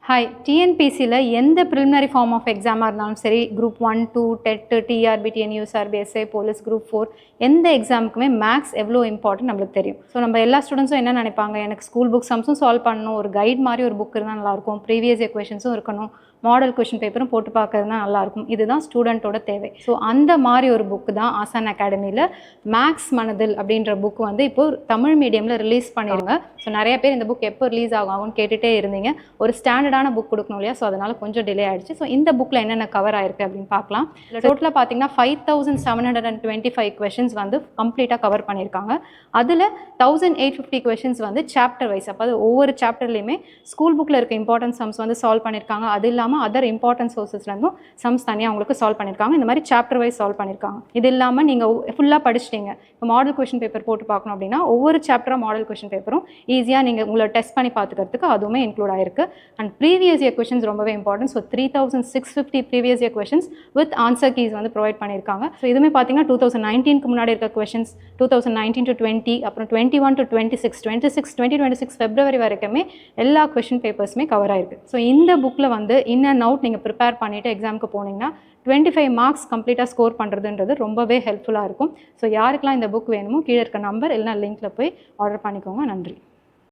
Hi, டிஎன்பிசியில் எந்த preliminary form of எக்ஸாமாக இருந்தாலும் சரி, group 1, 2, TET, TRB, TNUSRB, SI, police, group 4 எந்த எக்ஸாமுக்குமே மேக்ஸ் எவ்வளோ இம்பார்ட்டன்ட் நம்மளுக்கு தெரியும். ஸோ நம்ம எல்லா ஸ்டூடெண்ட்ஸும் என்ன நினைப்பாங்க, எனக்கு ஸ்கூல் புக் சம்ஸும் சால்வ் பண்ணணும், ஒரு கைட் மாதிரி ஒரு புக் இருந்தால் நல்லாயிருக்கும், ப்ரீவியஸ் இயர் கொஷின்ஸும் இருக்கணும், மாடல் கொஷின் பேப்பரும் போட்டு பார்க்கறது தான் நல்லாயிருக்கும். இதுதான் ஸ்டூடெண்ட்டோட தேவை. ஸோ அந்த மாதிரி ஒரு புக்கு தான் ஆசான் அகாடமியில் மேக்ஸ் மனதில் அப்படின்ற புக் வந்து இப்போது தமிழ் மீடியமில் ரிலீஸ் பண்ணிடுங்க. ஸோ நிறைய பேர் இந்த புக் எப்போ ரிலீஸ் ஆகும்னு கேட்டுகிட்டே இருந்தீங்க. ஒரு ஸ்டாண்டர்டான புக் கொடுக்கணும் இல்லையா, ஸோ அதனால் கொஞ்சம் டிலே ஆகிடுச்சு. ஸோ இந்த புக்கில் என்னென்ன கவர் ஆயிருக்கு அப்படின்னு பார்க்கலாம். டோட்டலாக பார்த்தீங்கன்னா 5725 கொஷின்ஸ் வந்து கம்ப்ளீட்டாக கவர் பண்ணியிருக்காங்க. அதில் 1850 கொஷின்ஸ் வந்து சாப்டர் வைஸ், அப்போ ஒவ்வொரு சாப்டர்லேயுமே ஸ்கூல் புக்கில் இருக்க இம்பார்ட்டன்ட் சம்ஸ் வந்து சால்வ் பண்ணியிருக்காங்க. அது இல்லாமல் அதர் இம்பார்ட்டன்ட் சோர்சஸ்லேருந்தும் சம்ஸ் தனியாக உங்களுக்கு சால்வ் பண்ணியிருக்காங்க. இந்த மாதிரி சாப்டர் வைஸ் சால்வ் பண்ணியிருக்காங்க. இது இல்லாமல் நீங்கள் ஃபுல்லாக படிச்சிட்டிங்க, இப்போ மாடல் கொஷின் பேப்பர் போட்டு பார்க்கணும் அப்படின்னா ஒவ்வொரு சாப்டராக மாடல் கொஷின் பேப்பரும் ஈஸியாக நீங்கள் உங்களை டெஸ்ட் பண்ணி பார்த்துக்கிறதுக்கு அதுவுமே இன்க்ளூட் ஆயிருக்கு. அண்ட் ப்ரீவியஸ் இயர் கொஷின்ஸ் ரொம்பவே important. So 3650 previous year questions with answer keys வந்து ப்ரொவைட் பண்ணியிருக்காங்க. ஸோ இதுவுமே பார்த்தீங்கன்னா 2019க்கு முன்னாடி இருக்க கொஷின்ஸ், 2019 to 20, அப்புறம் 21 to 2026 ஃபெப்ரவரி வரைக்குமே எல்லா கொஷின் பேப்பர்ஸுமே கவர் ஆயிருக்கு. ஸோ இந்த புக்கில் வந்து இன் அண்ட் அவுட் நீங்கள் ப்ரிப்பேர் பண்ணிவிட்டு எக்ஸாமுக்கு போனீங்கன்னா 25 மார்க்ஸ் கம்ப்ளீட்டாக ஸ்கோர் பண்ணுறதுன்றது ரொம்பவே ஹெல்ப்ஃபுல்லாக இருக்கும். ஸோ யாருக்கெல்லாம் இந்த புக் வேணுமோ கீழே இருக்க நம்பர் இல்லைனா லிங்க்கில் போய் ஆர்டர் பண்ணிக்கோங்க. நன்றி.